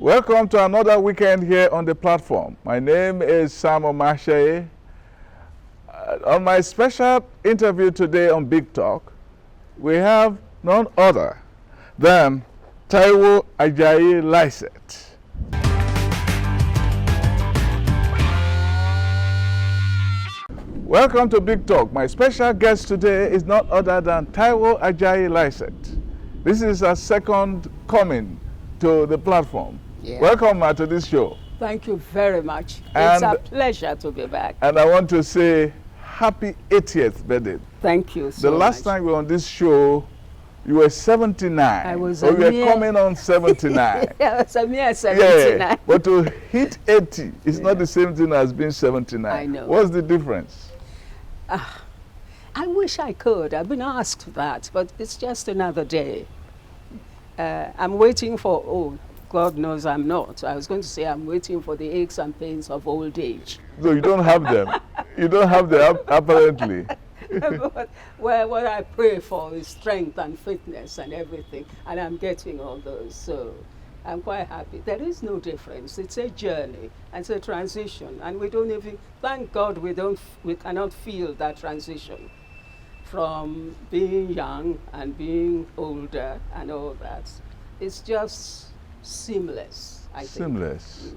Welcome to another weekend here on the platform. My name is Sam Omatseye. On my special interview today on Big Talk, we have none other than Taiwo Ajayi-Lycett. Welcome to Big Talk. My special guest today is none other than Taiwo Ajayi-Lycett. This is her second coming to the platform. Yeah. Welcome to this show. Thank you very much. And it's a pleasure to be back. And I want to say happy 80th birthday. Thank you so The last time we were on this show, you were 79. I was so you were coming on 79. Yeah, I was a mere 79. Yeah, but to hit 80 is not the same thing as being 79. I know. What's the difference? I wish I could. I've been asked that, but it's just another day. I'm waiting for, God knows I'm not. I was going to say I'm waiting for the aches and pains of old age. So you don't have them. You don't have them, apparently. But what I pray for is strength and fitness and everything, and I'm getting all those. So I'm quite happy. There is no difference. It's a journey. It's a transition, and we don't even. Thank God we cannot feel that transition from being young and being older and all that. It's just seamless, I think. Seamless.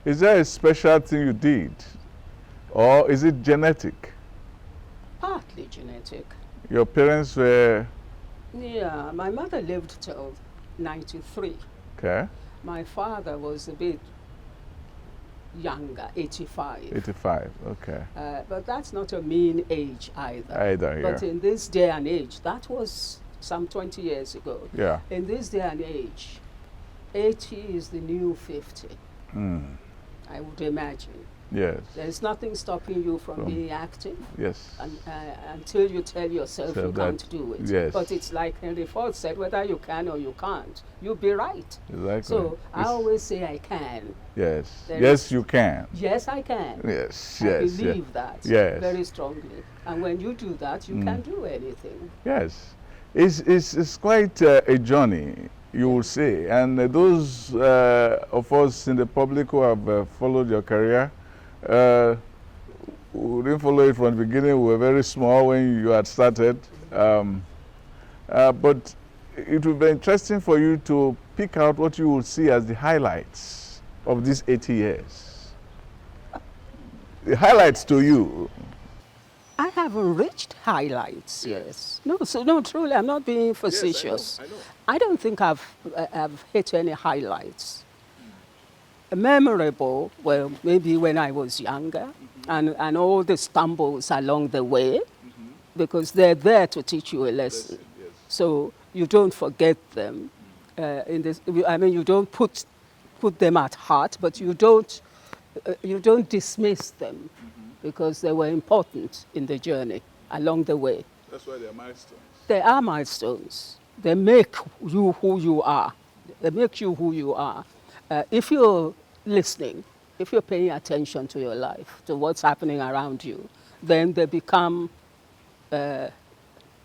Is there a special thing you did? Or is it genetic? Partly genetic. Your parents were... Yeah, my mother lived till 93. Okay. My father was a bit younger, 85. 85, okay. But that's not a mean age either. Either, yeah. But in this day and age, that was some 20 years ago. Yeah. In this day and age, 80 is the new 50. I would imagine. Yes. There's nothing stopping you from being active. Yes. And, until you tell yourself So you can't do it. yes. But it's like Henry Ford said, whether you can or you can't, you'll be right. Exactly. So I always say I can. Yes. There Yes, is- you can. Yes, I can. Yes, I yes. believe that Yes. very strongly. And when you do that, you can do anything. Yes. It's quite a journey, you will say. And those of us in the public who have followed your career, we didn't follow it from the beginning. We were very small when you had started. But it will be interesting for you to pick out what you will see as the highlights of these 80 years. The highlights to you. I haven't reached highlights, yes. No, truly, I'm not being facetious. I know. I don't think I've hit any highlights. Memorable, well, maybe when I was younger, and all the stumbles along the way, because they're there to teach you a lesson. Yes. So you don't forget them. You don't put them at heart, but you don't dismiss them, because they were important in the journey along the way. That's why they're milestones. They are milestones. They make you who you are. They make you who you are. If you're listening, if you're paying attention to your life, to what's happening around you, then they become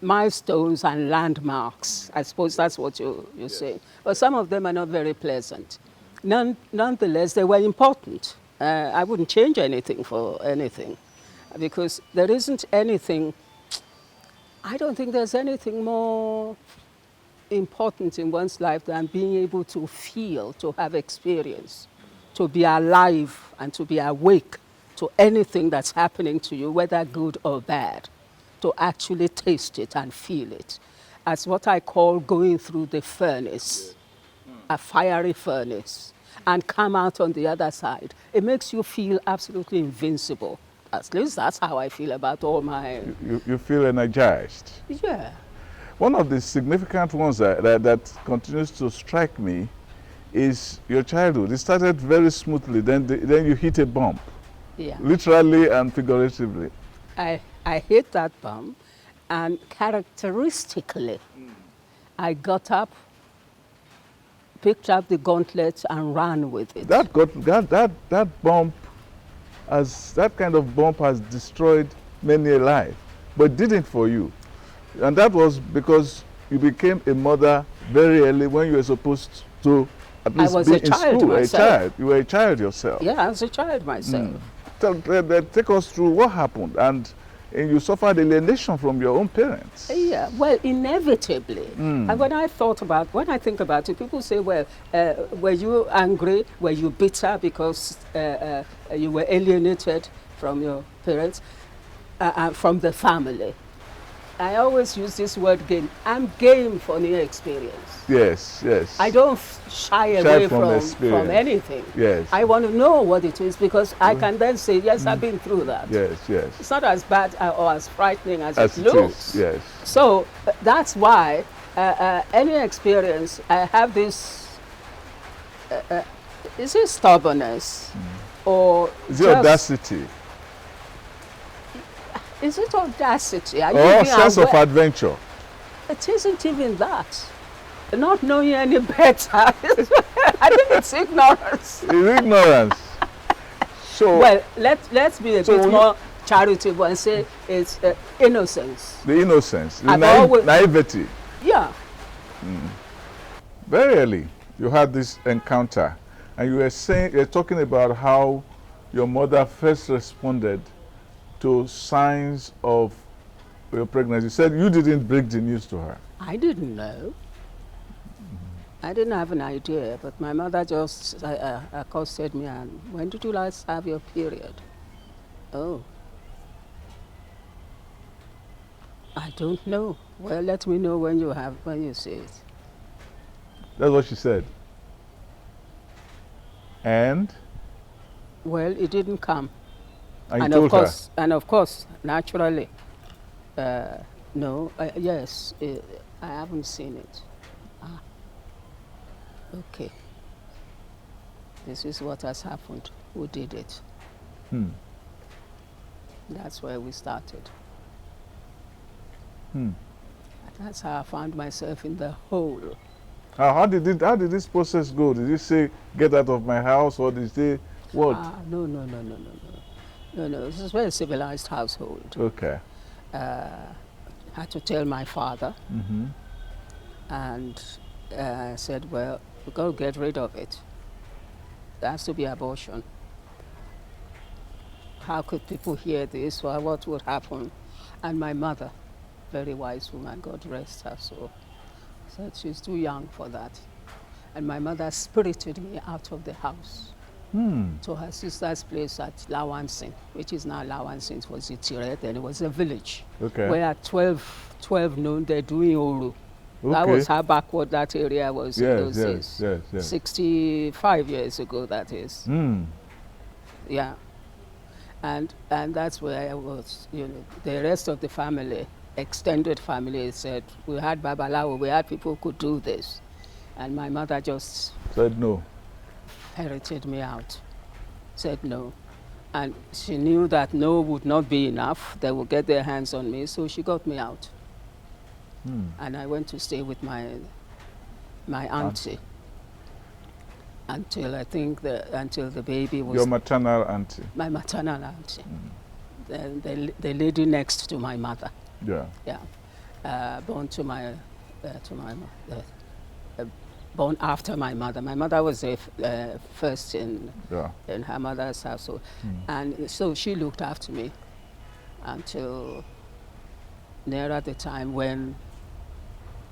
milestones and landmarks. I suppose that's what you're saying. But some of them are not very pleasant. Nonetheless, they were important. I wouldn't change anything for anything, because there isn't anything, I don't think there's anything more important in one's life than being able to feel, to have experience, to be alive and to be awake to anything that's happening to you, whether good or bad, to actually taste it and feel it. As what I call going through the furnace, a fiery furnace, and come out on the other side. It makes you feel absolutely invincible. At least that's how I feel about all my... You feel energized. Yeah. One of the significant ones that continues to strike me is your childhood. It started very smoothly, then you hit a bump. Yeah. Literally and figuratively. I hit that bump, and characteristically, I got up, picked up the gauntlet and ran with it. That bump, that kind of bump has destroyed many a life, but didn't for you. And that was because you became a mother very early when you were supposed to at least was be a in child school, myself. a child. You were a child yourself. Yeah, I was a child myself. Take us through what happened, and you suffered alienation from your own parents. Yeah, well, inevitably. And when I think about it, people say, well, were you angry? Were you bitter because you were alienated from your parents, from the family? I always use this word game. I'm game for new experience. Yes, yes. I don't shy away from anything. Yes. I want to know what it is because I can then say, yes, I've been through that. Yes, yes. It's not as bad or as frightening as it looks. Yes. So that's why any experience, I have this, is it stubbornness? Or is it audacity? Is it audacity? Or sense of adventure? It isn't even that. Not knowing any better. I think it's ignorance. It's ignorance. So well, let's be a bit more charitable and say it's innocence. The innocence, the naivety. Yeah. Very early, you had this encounter, and you're talking about how your mother first responded to signs of your pregnancy. You said you didn't break the news to her. I didn't know. I didn't have an idea, but my mother just accosted me and, when did you last have your period? Oh. I don't know. Well, let me know when you see it. That's what she said. And? Well, it didn't come. And you told her? And of course, naturally, no, yes, I haven't seen it. Okay. This is what has happened. Who did it? That's where we started. That's how I found myself in the hole. How did this process go? Did you say, get out of my house, or did you say, what? No. This is a very civilized household. Okay. Had to tell my father. And I said, well, we've got to get rid of it. There has to be abortion. How could people hear this? Or what would happen? And my mother, very wise woman, God rest her soul, said she's too young for that. And my mother spirited me out of the house to her sister's place at Lawansin, which is now Lawansin. It was Itire, then it was a village. Okay. Where at 12 noon, they're doing Oru. Okay. That was how backward that area was in those days. Yes. 65 years ago, that is. Yeah. And that's where I was, the rest of the family, extended family, said, we had Babalawo, we had people who could do this. And my mother just said no. Ferreted me out, said no. And she knew that no would not be enough. They would get their hands on me, so she got me out. And I went to stay with my auntie until the baby was... Your maternal auntie? My maternal auntie. The lady next to my mother. Yeah. Born born after my mother. My mother was first in her mother's household. And so she looked after me until nearer the time when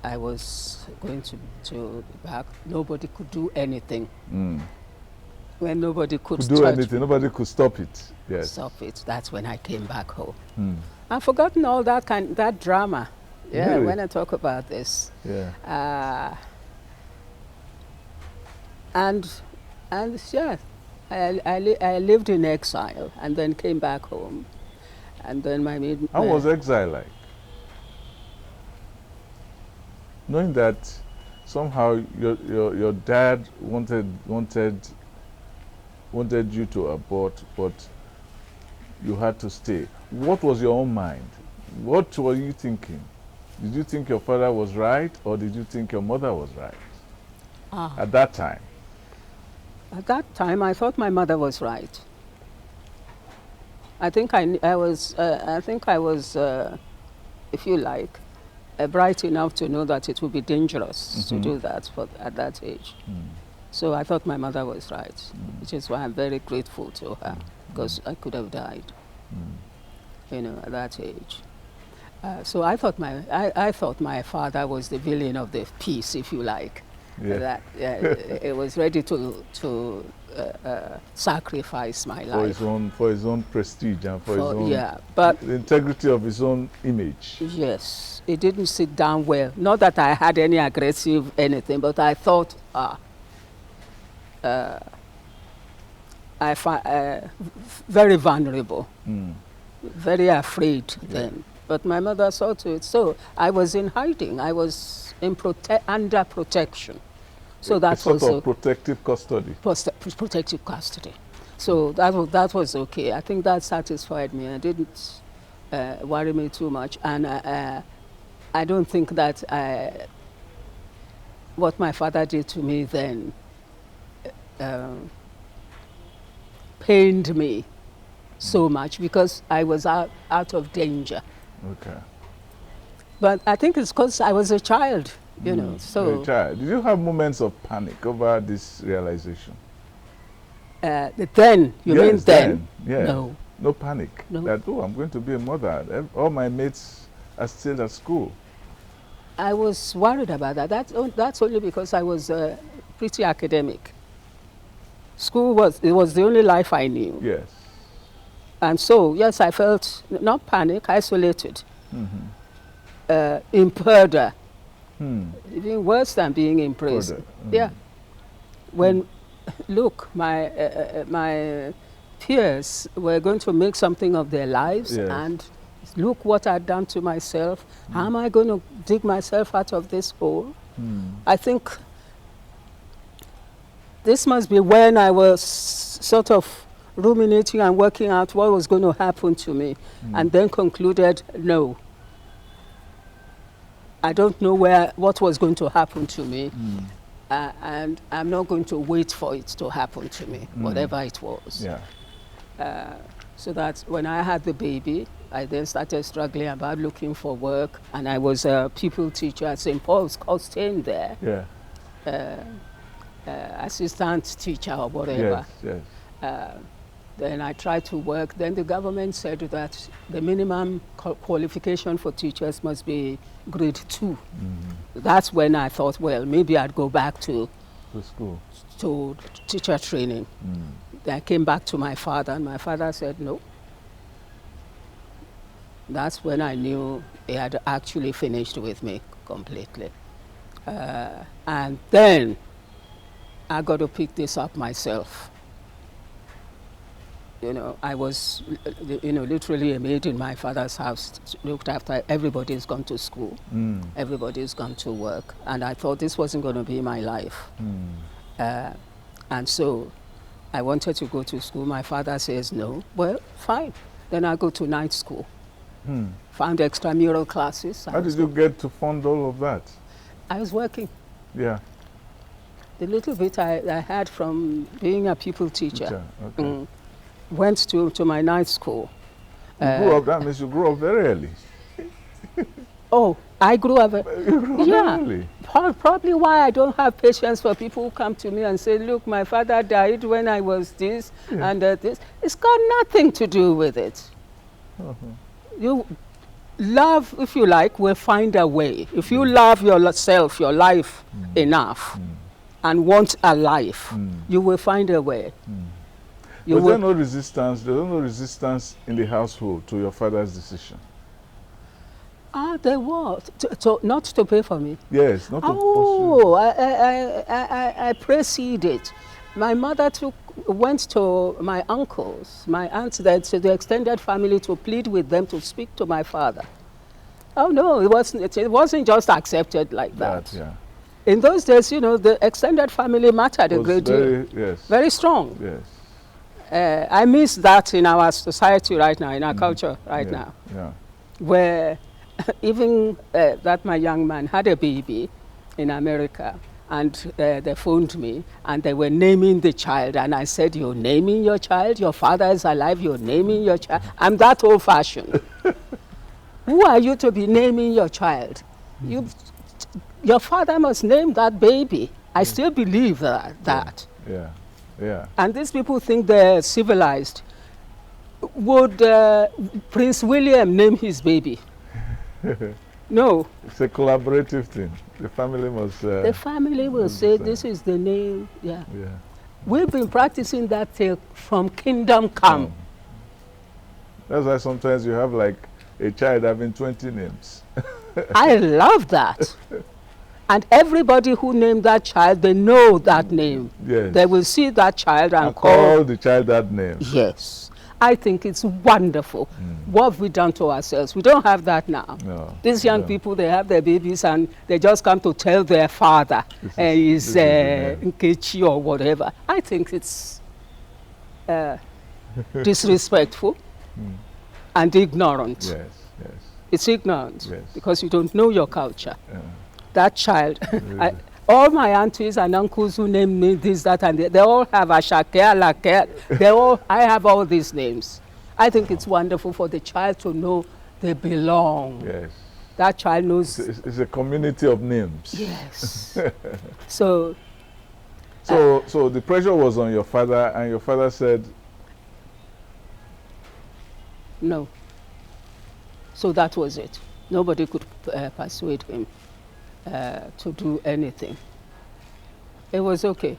I was going to back. Nobody could do anything. When nobody could do anything, nobody could stop it. Yes. Stop it. That's when I came back home. I've forgotten all that drama. Yeah, really? When I talk about this. Yeah. And yeah, I lived in exile and then came back home. And then how was exile like? Knowing that somehow your dad wanted you to abort, but you had to stay. What was your own mind? What were you thinking? Did you think your father was right, or did you think your mother was right at that time? At that time, I thought my mother was right. I think I was, if you like, bright enough to know that it would be dangerous to do that at that age. So I thought my mother was right, which is why I'm very grateful to her, because I could have died, at that age. So I thought my father was the villain of the piece, if you like. Yeah. That it was ready to sacrifice my life for his own prestige and for his own but the integrity of his own image. yes, it didn't sit down well. Not that I had any aggressive anything, but I thought very vulnerable, very afraid then. But my mother saw to it. So I was in hiding. I was under protection. So that sort was of protective custody. Protective custody. So that was okay. I think that satisfied me. It didn't worry me too much. And I don't think that what my father did to me then pained me so much, because I was out of danger. Okay. But I think it's because I was a child, so... A child. Did you have moments of panic over this realization? Then? You mean then? Yeah. No. No panic? No. That, I'm going to be a mother. All my mates are still at school. I was worried about that. That's only because I was pretty academic. School was the only life I knew. Yes. And so, yes, I felt not panic, isolated, in purdah, even worse than being in prison. Yeah. When, look, my peers were going to make something of their lives, and look what I'd done to myself. How am I going to dig myself out of this hole? I think this must be when I was sort of ruminating and working out what was going to happen to me, and then concluded, no, I don't know what was going to happen to me, and I'm not going to wait for it to happen to me, whatever it was. Yeah. So that when I had the baby, I then started struggling about looking for work, and I was a pupil teacher at St. Paul's, staying there. Yeah. Assistant teacher or whatever. Yes, yes. Then I tried to work. Then the government said that the minimum qualification for teachers must be grade 2. That's when I thought, well, maybe I'd go back to school, to teacher training. Then I came back to my father, and my father said no. That's when I knew he had actually finished with me completely. And then I got to pick this up myself. I was, literally a maid in my father's house, looked after. Everybody's gone to school. Everybody's gone to work. And I thought this wasn't going to be my life. And so I wanted to go to school. My father says no. Well, fine. Then I go to night school. Found extramural classes. How did you get to fund all of that? I was working. Yeah. The little bit I had from being a pupil teacher. Okay. Went to my night school. That means you grew up very early. Oh, I grew up. You grew up very early. Probably why I don't have patience for people who come to me and say, look, my father died when I was this and this. It's got nothing to do with it. You love, if you like, will find a way. If you love yourself, your life enough, and want a life, you will find a way. Was there no resistance? There was no resistance in the household to your father's decision? There was. Not to pay for me? Yes, not to pursue. I preceded. My mother went to my uncles, my aunts, to the extended family to plead with them to speak to my father. Oh no, it wasn't just accepted like that. Yeah. In those days, the extended family mattered a great deal. Yes. Very strong. Yes. I miss that in our society right now, in our culture right now, where even that my young man had a baby in America, and they phoned me, and they were naming the child, and I said, you're naming your child? Your father is alive, you're naming your child? I'm that old-fashioned. Who are you to be naming your child? Your father must name that baby. I still believe that. Yeah. Yeah. And these people think they're civilized. Would Prince William name his baby? No. It's a collaborative thing. The family must. The family will say this is the name. Yeah. Yeah. We've been practicing that till from kingdom come. That's why sometimes you have like a child having 20 names. I love that. And everybody who named that child, they know that name. Yes. They will see that child and call the child that name. Yes. I think it's wonderful. What have we done to ourselves? We don't have that now. No, These young people, they have their babies and they just come to tell their father he's Nkechi or whatever. I think it's disrespectful and ignorant. Yes, yes. It's ignorant Yes. because you don't know your culture. Yeah. That child, all my aunties and uncles who named me this, that, and they all have Ashake, Alake. I have all these names. I think it's wonderful for the child to know they belong. Yes. That child knows. It's a community of names. Yes. So the pressure was on your father, and your father said, no. So that was it. Nobody could persuade him to do anything. It was okay.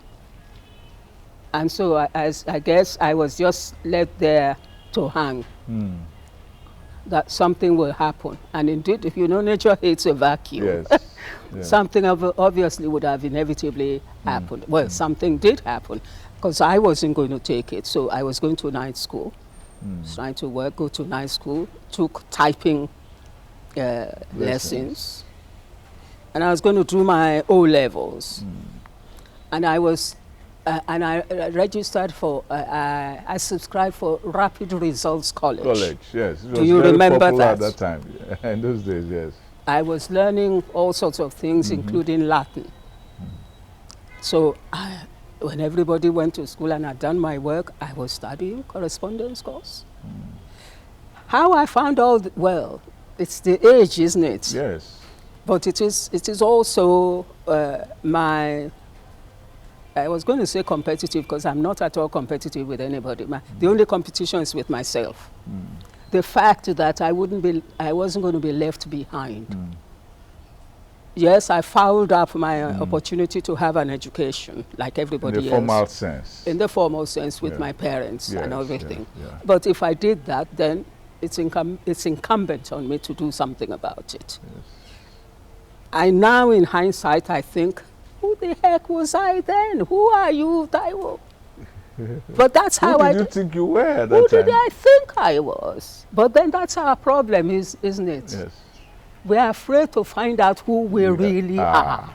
And so I guess I was just left there to hang. That something will happen. And indeed, if you know, nature hates a vacuum. yes. Yeah. Something obviously would have inevitably happened. Well, something did happen because I wasn't going to take it. So I was going to night school, trying to work, go to night school, took typing lessons. And I was going to do my O-levels. And I was, and I registered for, I subscribed for Rapid Results College. College, yes. It was Do you very remember popular that? at that time? In those days, yes. I was learning all sorts of things, including Latin. So when everybody went to school and I'd done my work, I was studying correspondence course. How I found well, it's the age, isn't it? Yes. But it is also I was going to say competitive because I'm not at all competitive with anybody. The only competition is with myself. The fact that I wasn't going to be left behind. Yes, I fouled up my opportunity to have an education like everybody else. In the formal sense. In the formal sense with my parents and Yes, everything. yeah. But if I did that, then it's incumbent on me to do something about it. Yes. I now, in hindsight, I think, who the heck was I then? Who are you, Taiwo? But that's how Who did you think you were at that Who time? did I think I was? But then that's our problem, isn't it? Yes. We're afraid to find out who we really are.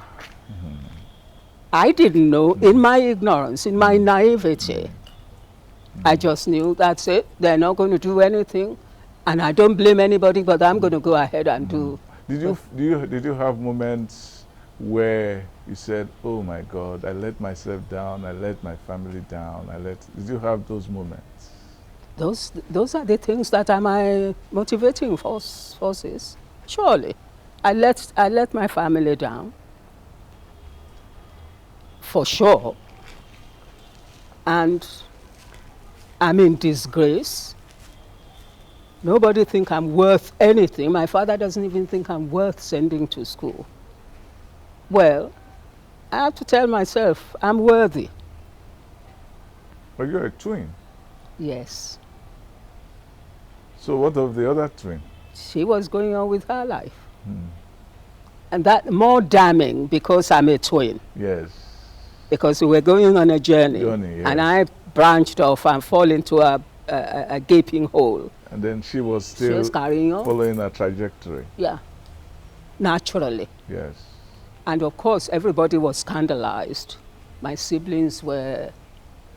I didn't know, in my ignorance, in my naivety. I just knew that's it. They're not going to do anything. And I don't blame anybody, but I'm going to go ahead and do. Did you have moments where you said, oh my God, I let myself down, I let my family down, did you have those moments? Those are the things that are my motivating forces. Surely. I let my family down. For sure. And I'm in disgrace. Nobody think I'm worth anything. My father doesn't even think I'm worth sending to school. Well, I have to tell myself I'm worthy. But you're a twin. Yes. So what of the other twin? She was going on with her life. And that more damning because I'm a twin. Yes. Because we were going on a journey. Yes. And I branched off and fall into a gaping hole. And then she was still carrying on. Following her trajectory. Yeah, naturally. Yes. And of course, everybody was scandalized. My siblings were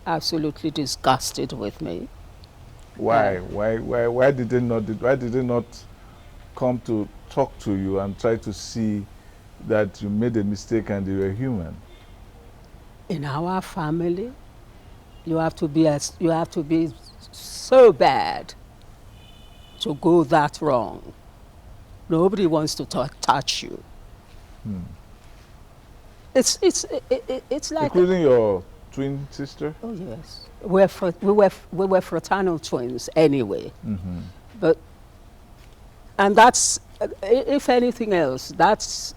absolutely disgusted with me. Why? Why did they not come to talk to you and try to see that you made a mistake and you were human? In our family, you have to be so bad to go that wrong. Nobody wants to touch you. It's like, Including your twin sister? oh yes, we were fraternal twins anyway. But and that's if anything else, that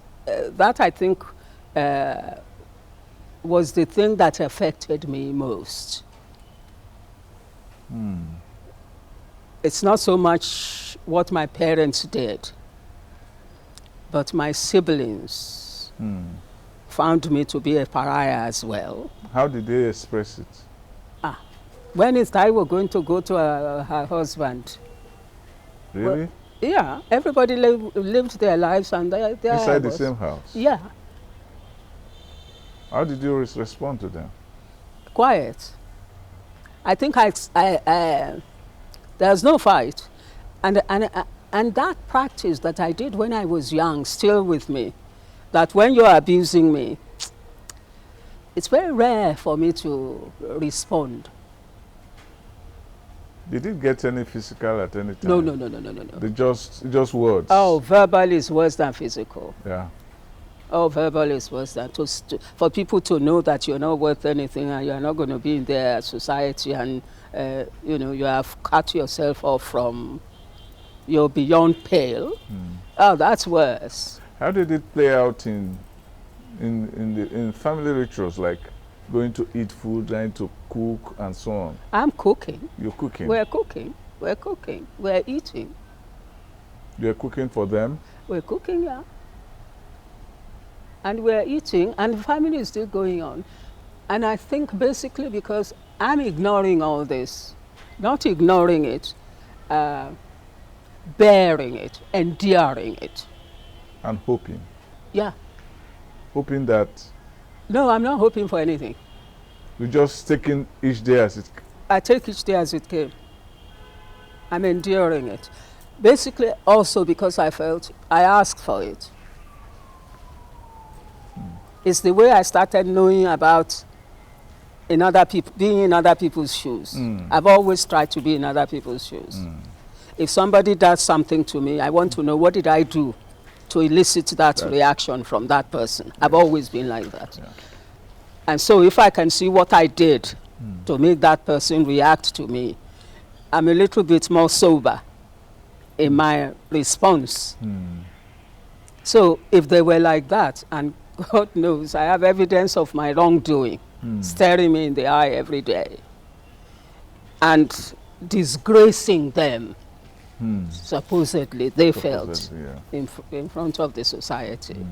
I think was the thing that affected me most. It's not so much what my parents did, but my siblings found me to be a pariah as well. How did they express it? When is Taiwo going to go to her husband? Really? Well, yeah, everybody lived their lives and they Inside the same house? Yeah. How did you respond to them? Quiet. I think there's no fight. And that practice that I did when I was young, still with me, that when you're abusing me, it's very rare for me to respond. Did it get any physical at any time? No. They just words? Oh, verbal is worse than physical. Yeah. Oh, verbal is worse than for people to know that you're not worth anything and you're not going to be in their society and, you have cut yourself off from, you're beyond pale. Oh, that's worse. How did it play out in family rituals, like going to eat food, trying to cook, and so on? I'm cooking. You're cooking? We're cooking. We're cooking. We're eating. You're cooking for them? We're cooking, yeah. And we're eating, and the family is still going on. And I think basically because I'm ignoring all this, not ignoring it, bearing it, enduring it. And hoping? Yeah. Hoping that? No, I'm not hoping for anything. You're just taking each day as it... I take each day as it came. I'm enduring it. Basically also because I felt I asked for it. It's the way I started knowing about being in other people's shoes. I've always tried to be in other people's shoes. If somebody does something to me, I want to know what did I do to elicit that reaction from that person. I've always been like that. Yeah. And so if I can see what I did to make that person react to me, I'm a little bit more sober in my response. So if they were like that, and God knows I have evidence of my wrongdoing staring me in the eye every day and disgracing them, supposedly they felt in front of the society.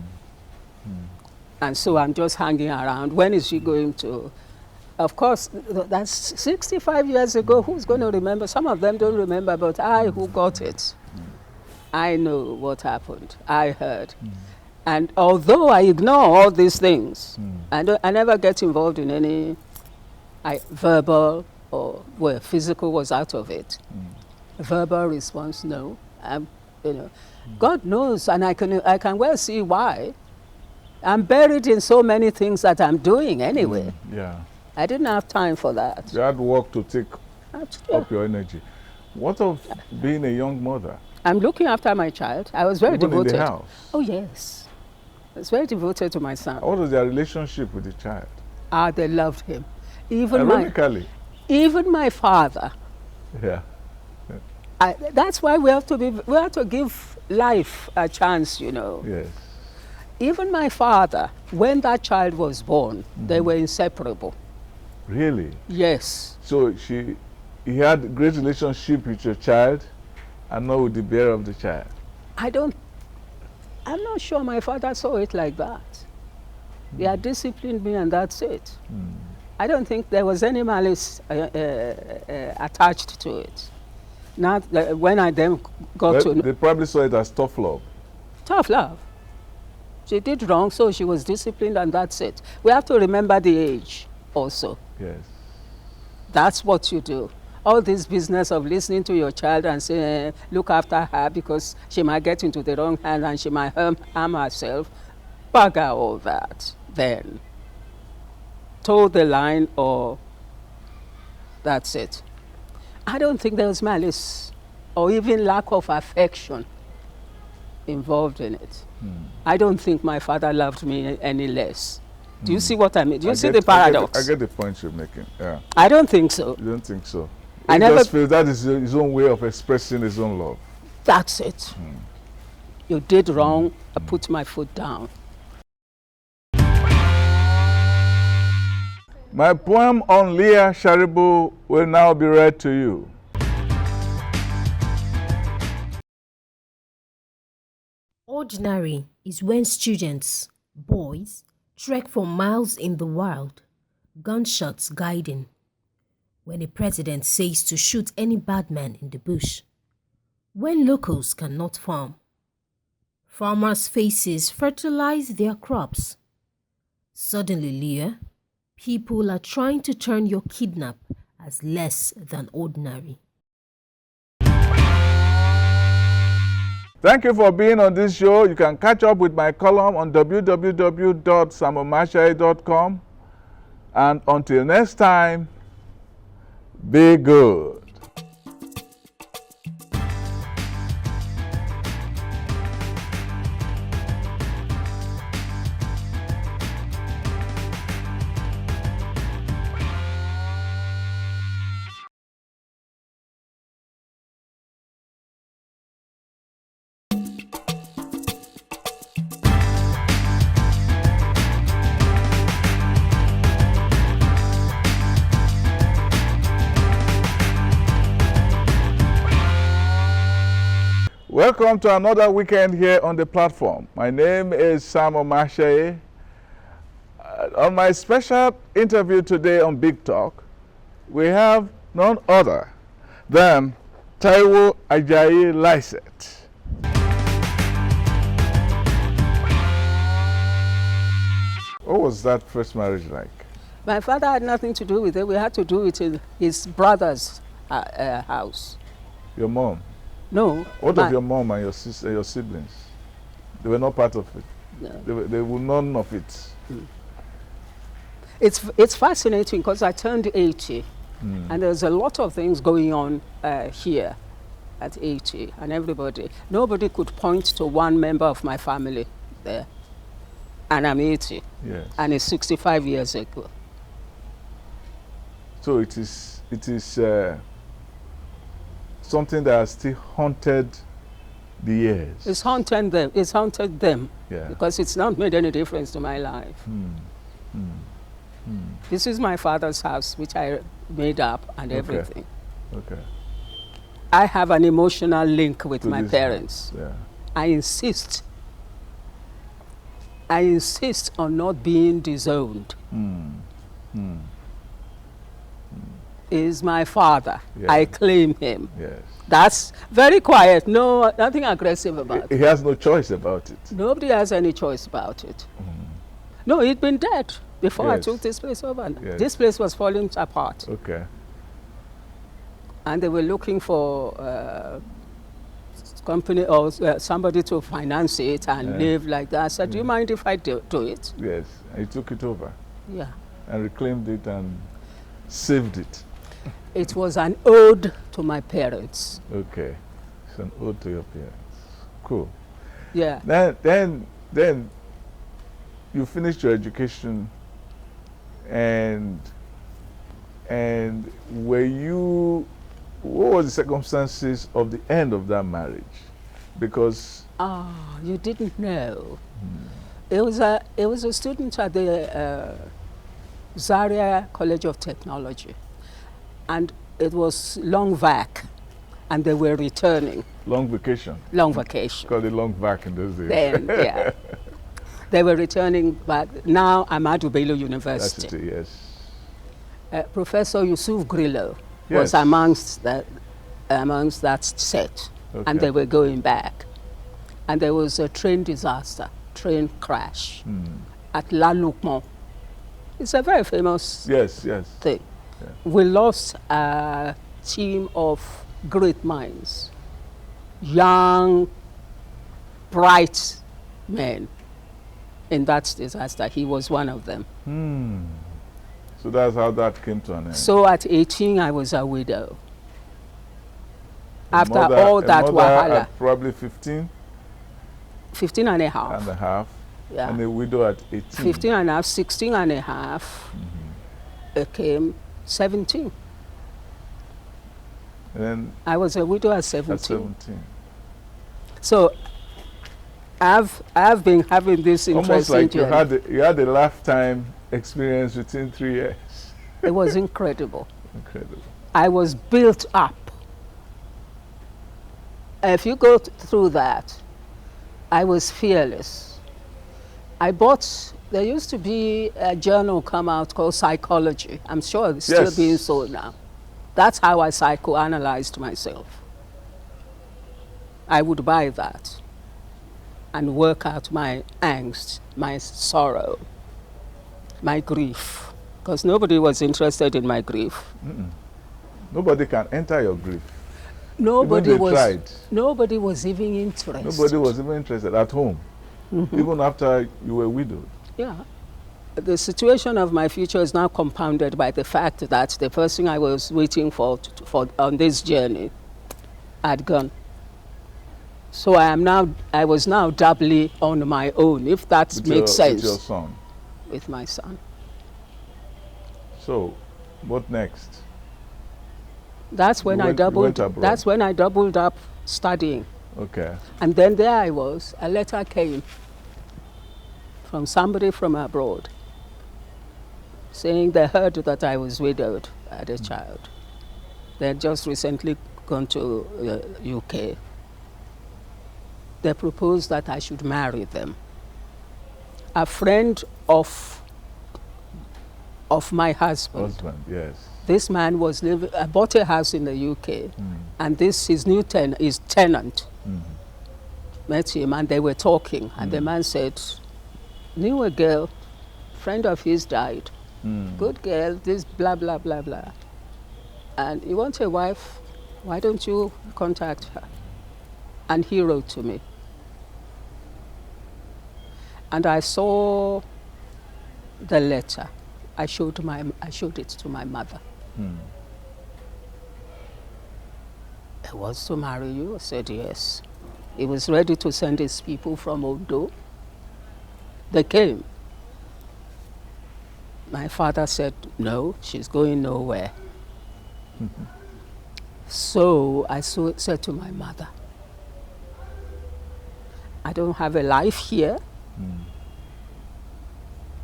And so I'm just hanging around. When is she going to? Of course, that's 65 years ago. Who's going to remember? Some of them don't remember, but I who got it, I know what happened. I heard. And although I ignore all these things, I never get involved in any verbal or where physical was out of it. Verbal response, no. God knows, and I can well see why. I'm buried in so many things that I'm doing anyway. Yeah. I didn't have time for that. You had work to take up your energy. What of being a young mother? I'm looking after my child. I was very devoted. In the house? Oh, yes. I was very devoted to my son. What was their relationship with the child? They loved him. Ironically. Even my father. Yeah. That's why we have to give life a chance, you know. Yes. Even my father, when that child was born, they were inseparable. Really? Yes. So he had a great relationship with your child and not with the bearer of the child? I'm not sure my father saw it like that. He had disciplined me and that's it. I don't think there was any malice attached to it. Not when I then got to... They probably saw it as tough love. Tough love. She did wrong, so she was disciplined and that's it. We have to remember the age also. Yes. That's what you do. All this business of listening to your child and saying, look after her because she might get into the wrong hand and she might harm herself. Bugger all that then. Toe the line or that's it. I don't think there was malice or even lack of affection involved in it. I don't think my father loved me any less. Do you see what I mean? Do you see get, the paradox? I get the point you're making. Yeah. I don't think so. You don't think so? I He never just feels that is his own way of expressing his own love. That's it. You did wrong. I put my foot down. My poem on Leah Sharibu will now be read to you. Ordinary is when students, boys, trek for miles in the wild, gunshots guiding. When a president says to shoot any bad man in the bush. When locals cannot farm. Farmers' faces fertilize their crops. Suddenly, Leah, people are trying to turn your kidnap as less than ordinary. Thank you for being on this show. You can catch up with my column on www.samomashaye.com. And until next time, be good. Welcome to another weekend here on the platform. My name is Omatseye. On my special interview today on Big Talk, we have none other than Taiwo Ajayi-Lycett. What was that first marriage like? My father had nothing to do with it. We had to do it in his brother's house. Your mom? No. What of your mom and your sister, your siblings? They were not part of it. No. They were none of it. It's fascinating because I turned 80 and there's a lot of things going on here at 80 and nobody could point to one member of my family there. And I'm 80. Yes. And it's 65 years ago. So it is something that has still haunted the years. It's haunted them. It's haunted them. Yeah. Because it's not made any difference to my life. This is my father's house, which I made up and everything. Okay. I have an emotional link with my parents. Yeah. I insist on not being disowned. Is my father. Yeah. I claim him. Yes. That's very quiet. No, nothing aggressive about it. He has no choice about it. Nobody has any choice about it. No, he'd been dead before I took this place over. Yes. This place was falling apart. Okay. And they were looking for company or somebody to finance it and live like that. I said, do you mind if I do it? Yes. And he took it over. Yeah. And reclaimed it and saved it. It was an ode to my parents. Okay. It's an ode to your parents. Cool. Yeah. Then you finished your education and what was the circumstances of the end of that marriage? Because you didn't know. It was a student at the Zaria College of Technology, and it was long vac, and they were returning. long vacation. Long vacation. Called it long vac in those days. Then, yeah. They were returning back. Now I'm at Bello University. That's it, yes. Professor Yusuf Grillo was amongst that set, and they were going back. And there was a train disaster, train crash at La Lukman. It's a very famous thing. Yeah. We lost a team of great minds, young, bright men in that disaster. He was one of them. So that's how that came to an end. So at 18, I was a widow. After all that wahala. At probably 15? 15 and a half. Yeah. And a widow at 18. 15 and a half, 16 and a half, became 17. And then I was a widow at 17. at 17. So I've been having this Almost interesting like journey. you had a lifetime experience within 3 years. It was incredible. Incredible. I was built up. If you go through that, I was fearless. There used to be a journal come out called Psychology. I'm sure it's still Yes. being sold now. That's how I psychoanalyzed myself. I would buy that and work out my angst, my sorrow, my grief, because nobody was interested in my grief. Nobody can enter your grief. Nobody Even they was. tried. Nobody was even interested. Nobody was even interested at home, even after you were widowed. Yeah. The situation of my future is now compounded by the fact that the person I was waiting for on this journey had gone. So I was now doubly on my own, if that makes sense. With your son. With my son. So, what next? That's when You I went doubled. abroad. That's when I doubled up studying. Okay. And then there I was. A letter came from somebody from abroad, saying they heard that I was widowed, had a child. They had just recently gone to UK. They proposed that I should marry them. A friend of my husband. Yes. This man was bought a house in the UK, and his new tenant met him, and they were talking, and the man said, knew a girl, friend of his died, good girl, this blah, blah, blah, blah. And you want a wife, why don't you contact her? And he wrote to me. And I saw the letter. I showed it to my mother. He wants to marry you? I said yes. He was ready to send his people from Ondo. They came. My father said, no, she's going nowhere. So I said to my mother, I don't have a life here.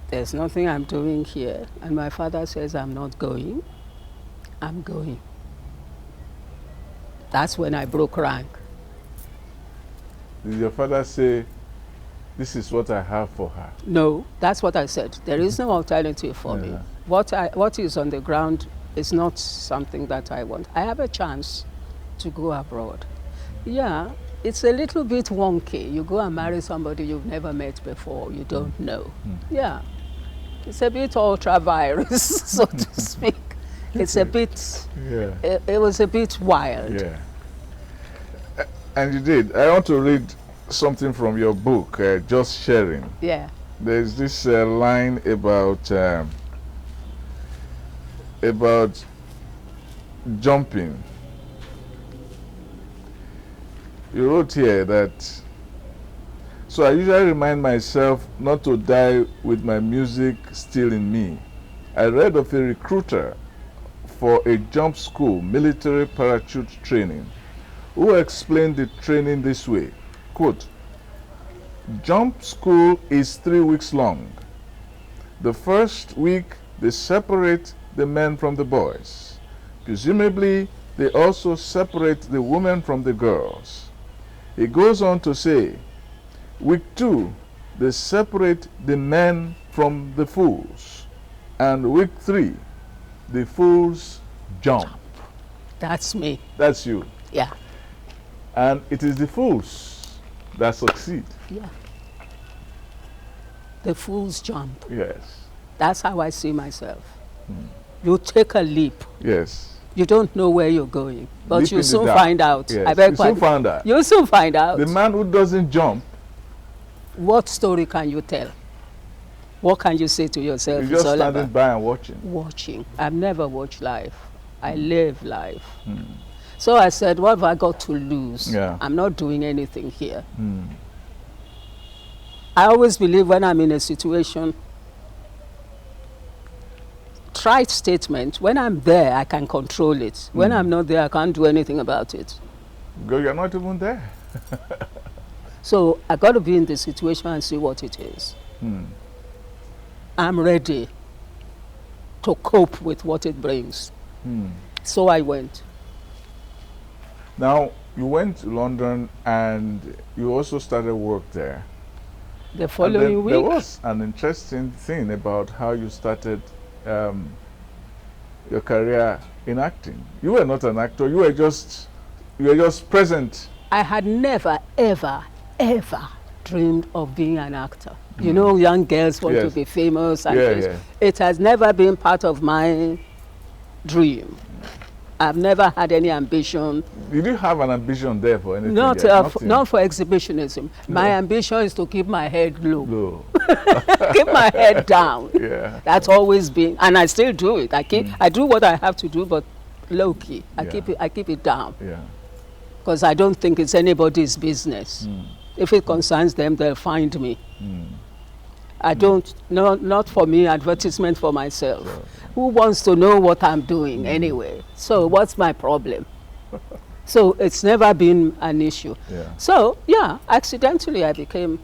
There's nothing I'm doing here. And my father says, I'm not going. I'm going. That's when I broke rank. Did your father say, this is what I have for her? No, that's what I said. There is no alternative for me. What is on the ground is not something that I want. I have a chance to go abroad. Yeah, it's a little bit wonky. You go and marry somebody you've never met before, you don't know. Yeah, it's a bit ultra-virus, so to speak. It's a bit, it was a bit wild. Yeah. And you did. I want to read something from your book, Just Sharing. Yeah. There's this line about jumping. You wrote here that, so I usually remind myself not to die with my music still in me. I read of a recruiter for a jump school, military parachute training, who explained the training this way, quote, jump school is 3 weeks long. The first week, they separate the men from the boys. Presumably, they also separate the women from the girls. He goes on to say, week 2, they separate the men from the fools. And week 3, the fools jump. That's me. That's you. Yeah. And it is the fools that succeed. Yeah. The fools jump. Yes. That's how I see myself. You take a leap. Yes. You don't know where you're going, but Leap you in the soon dark. find out. Yes. I beg You soon pardon. find out. You soon find out. The man who doesn't jump, What story can you tell? What can you say to yourself? you're just It's all standing about by and watching. watching. I've never watched life. I live life. So I said, what have I got to lose? Yeah. I'm not doing anything here. I always believe when I'm in a situation, trite statement, when I'm there, I can control it. When I'm not there, I can't do anything about it. Because you're not even there. So I got to be in the situation and see what it is. I'm ready to cope with what it brings. So I went. Now, you went to London and you also started work there. The following week, there was an interesting thing about how you started your career in acting. You were not an actor, you were just present. I had never, ever, ever dreamed of being an actor. You know, young girls want to be famous. And it has never been part of my dream. I've never had any ambition. Did you have an ambition there for anything? Not for exhibition. My ambition is to keep my head low. Keep my head down. Yeah. That's always been, and I still do it. I do what I have to do, but low key. I keep it down. Yeah. Because I don't think it's anybody's business. If it concerns them, they'll find me. I don't, not for me, advertisement for myself. Sure. Who wants to know what I'm doing anyway? So what's my problem? So it's never been an issue. Yeah. So, yeah, accidentally I became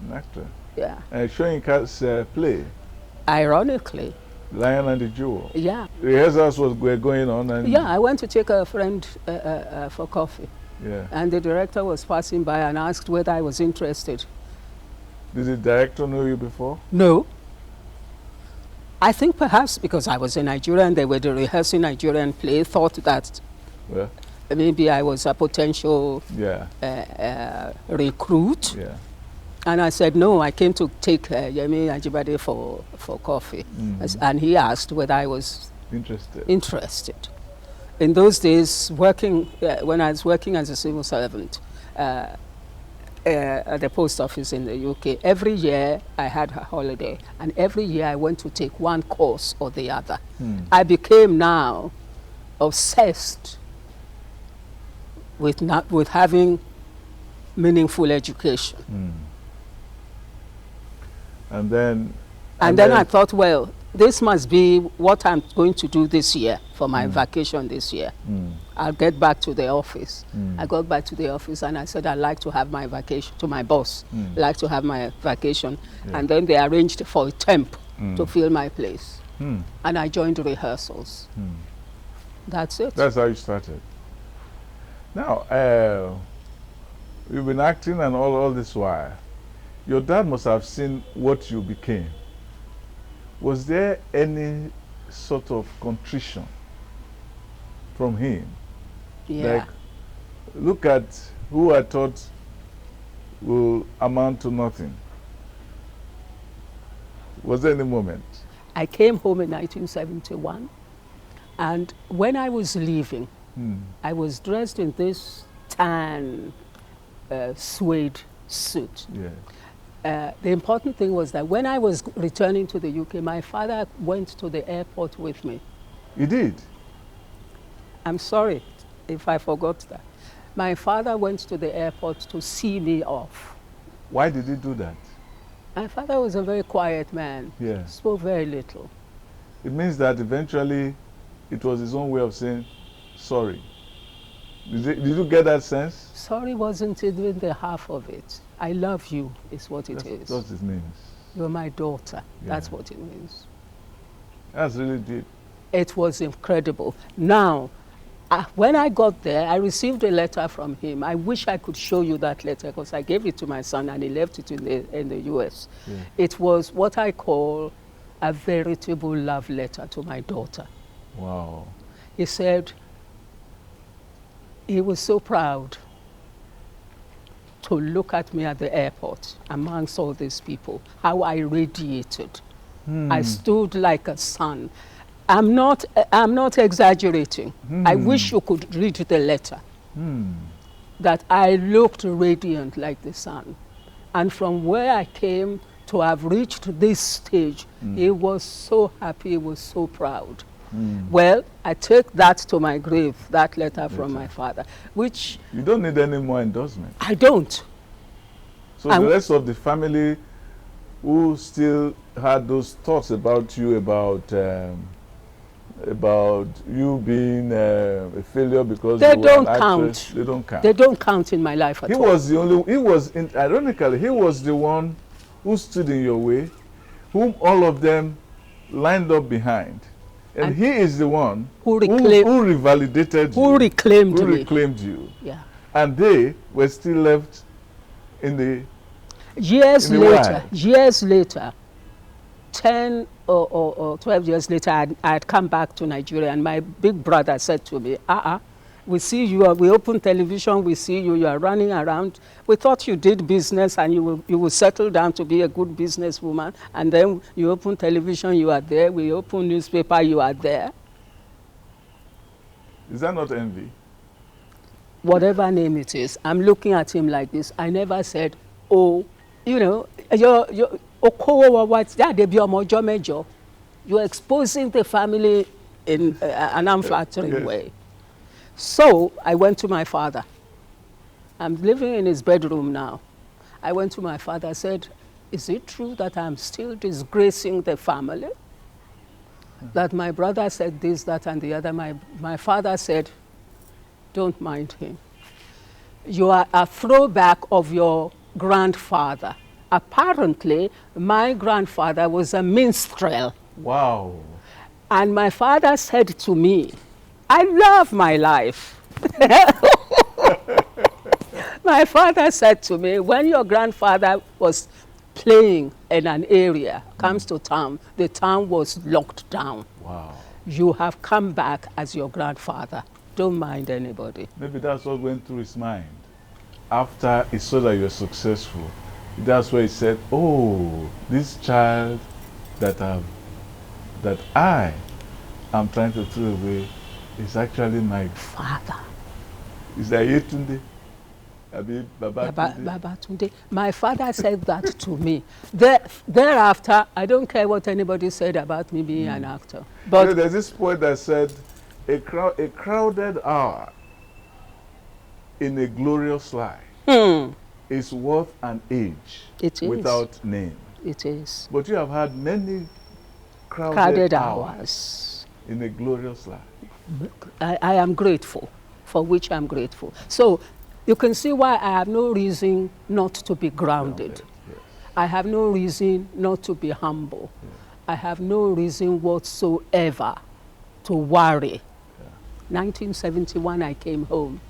an actor. Yeah. Showing cats play. Ironically. Lion and the Jewel. Yeah. Rehearsals were going on. And yeah, I went to take a friend for coffee. Yeah. And the director was passing by and asked whether I was interested. Did the director know you before? No. I think perhaps because I was a Nigerian, they were rehearsing Nigerian play, thought that maybe I was a potential recruit. Yeah. And I said, no, I came to take Yemi Ajibade for coffee. And he asked whether I was interested. In those days, when I was working as a civil servant, at the post office in the UK, every year I had a holiday, and every year I went to take one course or the other. I became now obsessed with having meaningful education. And then I thought, well, this must be what I'm going to do this year for my vacation this year. I'll get back to the office. I got back to the office and I said I'd like to have my vacation, to my boss, I'd like to have my vacation. And then they arranged for a temp to fill my place. And I joined rehearsals. That's it. That's how you started. Now, you've been acting and all this while. Your dad must have seen what you became. Was there any sort of contrition from him? Yeah. Like, look at who I thought will amount to nothing. Was there any moment? I came home in 1971, and when I was leaving, I was dressed in this tan suede suit. Yeah. The important thing was that when I was returning to the UK, my father went to the airport with me. He did? I'm sorry if I forgot that. My father went to the airport to see me off. Why did he do that? My father was a very quiet man. Yeah. Spoke very little. It means that eventually it was his own way of saying sorry. Did you get that sense? Sorry wasn't even the half of it. I love you is what it is. That's what it means. You're my daughter. Yeah. That's what it means. That's really deep. It was incredible. Now, when I got there, I received a letter from him. I wish I could show you that letter because I gave it to my son and he left it in the US. Yeah. It was what I call a veritable love letter to my daughter. Wow. He said he was so proud to look at me at the airport amongst all these people, how I radiated. I stood like a sun. I'm not exaggerating. I wish you could read the letter. That I looked radiant like the sun. And from where I came to have reached this stage, he was so happy, he was so proud. Well, I take that to my grave, that letter from my father, which... You don't need any more endorsement. I don't. So the rest of the family who still had those thoughts about you, about you being a failure because They you were don't an actress. count. They don't count. They don't count in my life at He all. was the only. He was ironically. He was the one who stood in your way, whom all of them lined up behind, and he is the one who revalidated you, who reclaimed who me. reclaimed you, Yeah. and they were still left in the. Years In the later, 10 or 12 years later, I had come back to Nigeria, and my big brother said to me, we see you, we open television, we see you, you are running around. We thought you did business and you will settle down to be a good businesswoman, and then you open television, you are there, we open newspaper, you are there. Is that not envy? Whatever name it is, I'm looking at him like this. I never said, oh, you know, you're exposing the family in an unflattering Yes. way. So I went to my father. I'm living in his bedroom now. I went to my father, said, is it true that I'm still disgracing the family? That my brother said this, that, and the other. My father said, don't mind him. You are a throwback of your grandfather. Apparently, my grandfather was a minstrel. Wow. And my father said to me, I love my life. My father said to me, when your grandfather was playing in an area, comes to town, the town was locked down. Wow. You have come back as your grandfather. Don't mind anybody. Maybe that's what went through his mind. After he saw that you were successful, that's where he said, oh, this child that I am trying to throw away is actually my Father. Is that Yetunde? Abi Baba Tunde? Baba Tunde. My father said that to me. Thereafter, I don't care what anybody said about me being an actor. But You know, there's this poet that said, a crowded hour in a glorious life is worth an age It is. without name. it is But you have had many crowded crowded hours hours. in a glorious life. I am grateful, for which I'm grateful. So you can see why I have no reason not to be grounded. Yes. I have no reason not to be humble. I have no reason whatsoever to worry. 1971, I came home.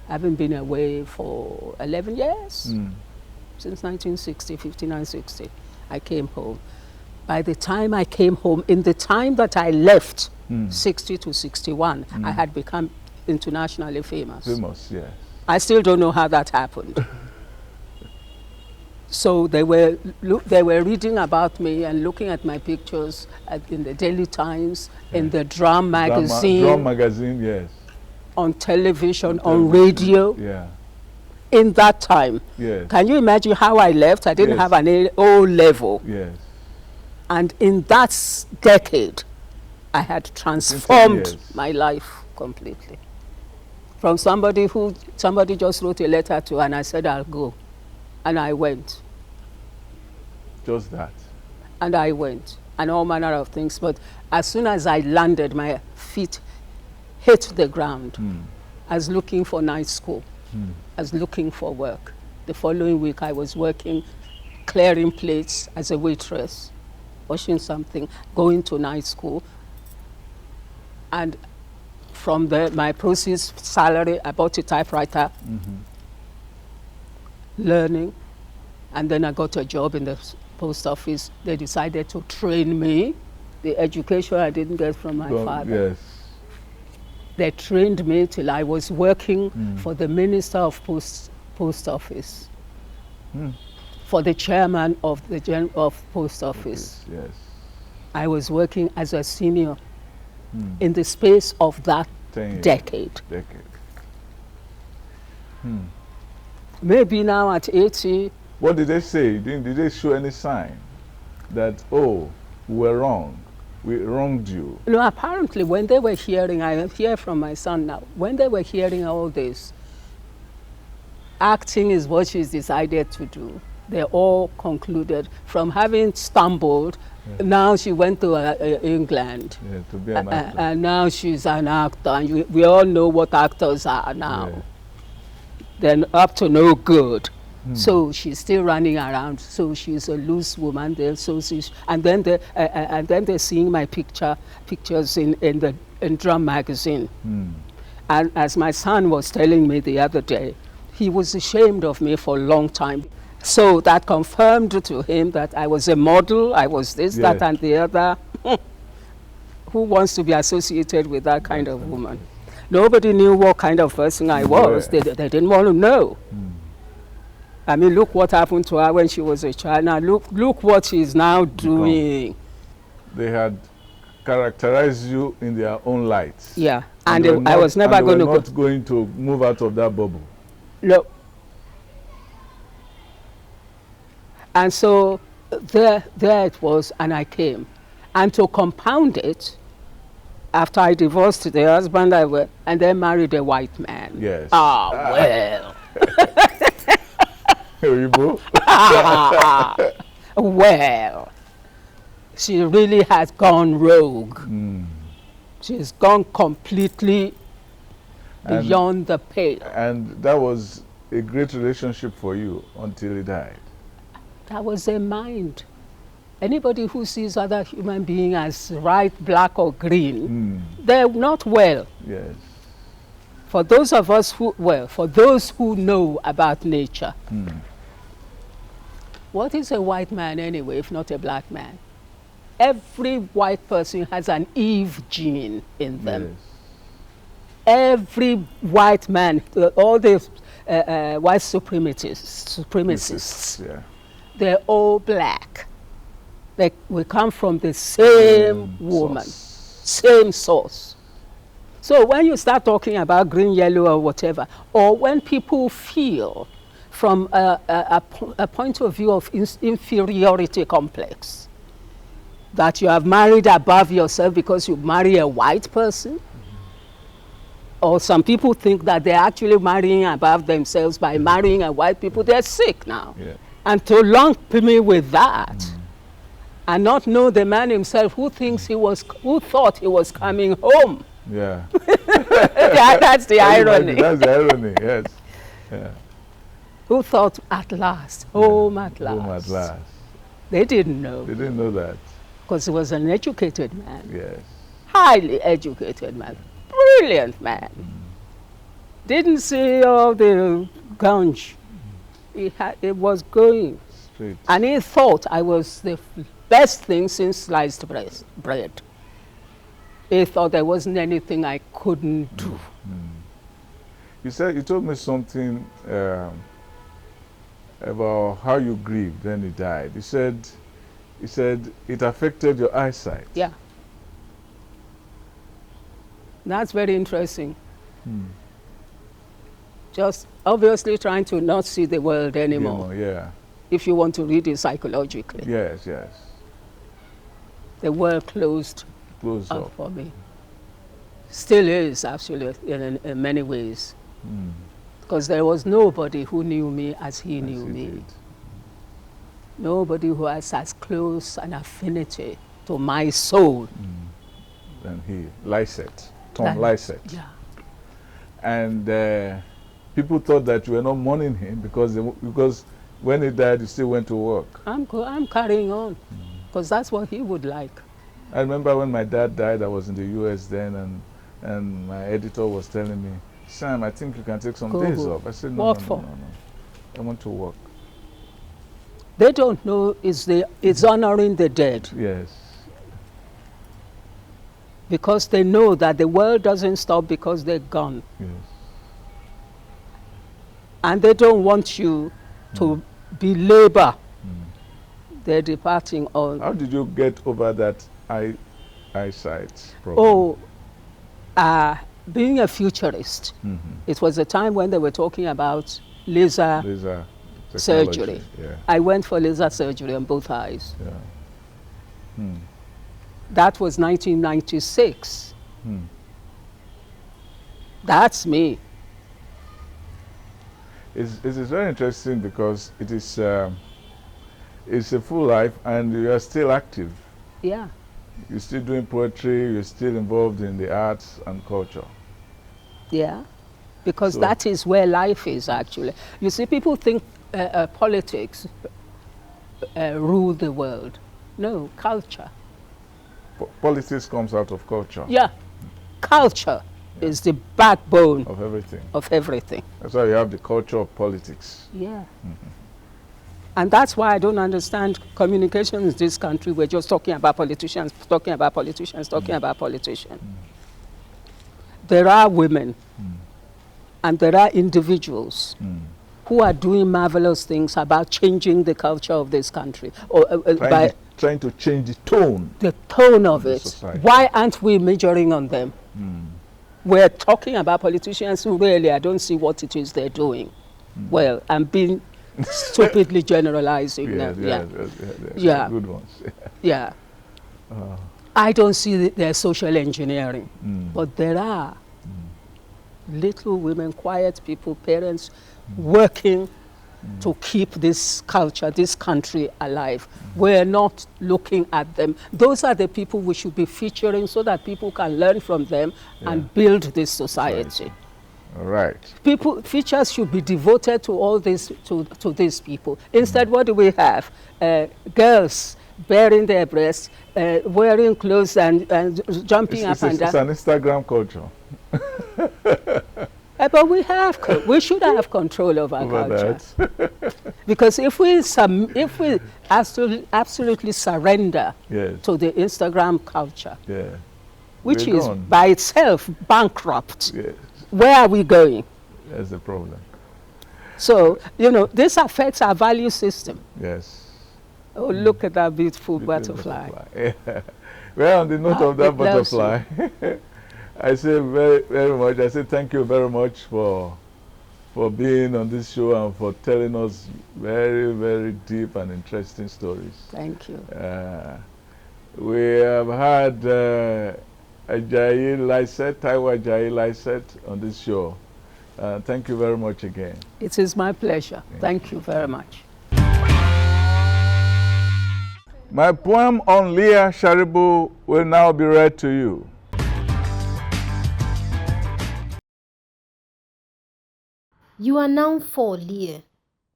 I haven't been away for 11 years. Since 1960, 59, 60, I came home. By the time I came home, in the time that I left, 60 to 61, I had become internationally famous. Famous, yes. I still don't know how that happened. So they were reading about me and looking at my pictures in the Daily Times, in the Drum magazine, Drum magazine, yes. on television, on radio. Yeah. In that time, Yes. can you imagine how I left? I didn't Yes. have an O level. Yes. And in that decade, I had transformed years. my life completely. From somebody just wrote a letter to, and I said, I'll go. And I went. Just that. And I went. And all manner of things. But as soon as I landed, my feet hit the ground. I was looking for night school. I was looking for work. The following week, I was working, clearing plates as a waitress, washing something, going to night school. And from there, my proceeds salary, I bought a typewriter, learning. And then I got a job in the post office. They decided to train me, the education I didn't get from my father. Yes. They trained me till I was working for the Minister of Post Office, for the chairman of the Post Office. Yes. I was working as a senior in the space of that 10 years. decade. Hmm. Maybe now at 80, What did they say? Did they show any sign that, oh, we were wrong, we wronged you? no, apparently when they were hearing, I hear from my son now, when they were hearing all this, acting is what she's decided to do. They all concluded from having stumbled. Now she went to England. Yeah, to be an actor. And now she's an actor. And we all know what actors are now. Yeah. They're up to no good. So she's still running around. So she's a loose woman there. So and then they're seeing my pictures in Drum magazine. And as my son was telling me the other day, he was ashamed of me for a long time. So that confirmed to him that I was a model. I was this, Yeah. that, and the other. Who wants to be associated with that kind of woman? Nobody knew what kind of person I was. Yeah. They didn't want to know. I mean, look what happened to her when she was a child. Now look what she's now doing. They had characterized you in their own light. Yeah, And and I was never going to go. not going to move out of that bubble. No. And so there it was, and I came. And to compound it, after I divorced the husband, and then married a white man. Yes. Ah, well. Oyibo? Well, she really has gone rogue. She's gone completely beyond the pale. And that was a great relationship for you until he died. That was their mind. Anybody who sees other human being as right, black, or green, they're not well. Yes. For those of us for those who know about nature, what is a white man anyway, if not a black man? Every white person has an Eve gene in them. Yes. Every white man, all the white supremacists, Yeah. they're all black. We come from the same woman, same source. So when you start talking about green, yellow, or whatever, or when people feel from a point of view of inferiority complex, that you have married above yourself because you marry a white person, or some people think that they're actually marrying above themselves by marrying a white people, they're sick now. Yeah. And to lump me with that, and not know the man himself who thought he was coming home. Yeah. That's the irony. That's the irony, yes. Yeah. Who thought at last, home at last. Home at last. They didn't know. They didn't know that. Because he was an educated man. Yes. Highly educated man. Brilliant man. Didn't see all the gunge. It was going. Straight. And he thought I was the best thing since sliced bread. He thought there wasn't anything I couldn't do. You told me something about how you grieved when he died. You said it affected your eyesight. Yeah. That's very interesting. Just obviously trying to not see the world anymore. Yeah. If you want to read it psychologically. Yes, yes. The world closed Close up up. for me. Still is, actually, in many ways. Because there was nobody who knew me as he knew me. Did. Nobody who has as close an affinity to my soul. And he, Lycett, Tom Lycett. Yeah. And people thought that you were not mourning him because when he died, you still went to work. I'm carrying on, because that's what he would like. I remember when my dad died, I was in the US then, and my editor was telling me, Sam, I think you can take some days off. I said, no. I want to work. They don't know it's honoring the dead. Yes. Because they know that the world doesn't stop because they're gone. Yes. And they don't want you to belabor their departing on. How did you get over that eyesight problem? Being a futurist, it was a time when they were talking about laser surgery. Yeah. I went for laser surgery on both eyes. Yeah. That was 1996. That's me. It is very interesting because it is it's a full life, and you are still active. Yeah. You're still doing poetry, you're still involved in the arts and culture. Yeah, because So- that is where life is actually. You see, people think politics rule the world. No, culture. Politics comes out of culture, Yeah, culture is the backbone of everything. of everything. That's why you have the culture of politics. Yeah. And that's why I don't understand communication in this country. We're just talking about politicians, talking about politicians, talking about politicians. There are women and there are individuals who are doing marvelous things about changing the culture of this country, or Trying to change the tone. the tone of the it. society. Why aren't we majoring on them? We're talking about politicians who really, I don't see what it is they're doing. Well, I'm being stupidly generalizing now. Yeah. Good ones. Yeah. I don't see their social engineering, but there are little women, quiet people, parents working to keep this culture, this country alive. We're not looking at them. Those are the people we should be featuring so that people can learn from them and build this society. All right. Features should be devoted to all this, to these people. Instead, what do we have? Girls bearing their breasts, wearing clothes and jumping up and down. It's an Instagram culture. But we should have control of our culture. Because if we absolutely surrender to the Instagram culture, which is by itself bankrupt, where are we going? That's the problem. So, this affects our value system. Yes. Oh, look at that beautiful butterfly. Well, on the note of that butterfly, I say very, very much. I say thank you very much for being on this show and for telling us very, very deep and interesting stories. Thank you. We have had Ajayi-Lycett, Taiwo Ajayi-Lycett on this show. Thank you very much again. It is my pleasure. Thank you very much. My poem on Leah Sharibu will now be read to you. You are now 4, Leah,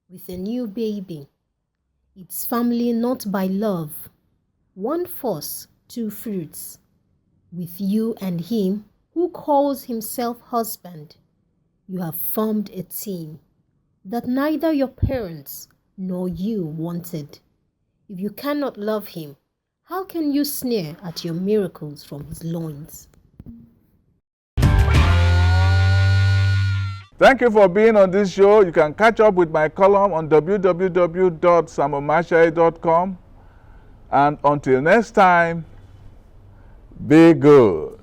with a new baby. It's family not by love. 1 force, 2 fruits. With you and him, who calls himself husband, you have formed a team that neither your parents nor you wanted. If you cannot love him, how can you sneer at your miracles from his loins? Thank you for being on this show. You can catch up with my column on www.samomashaye.com. And until next time, be good.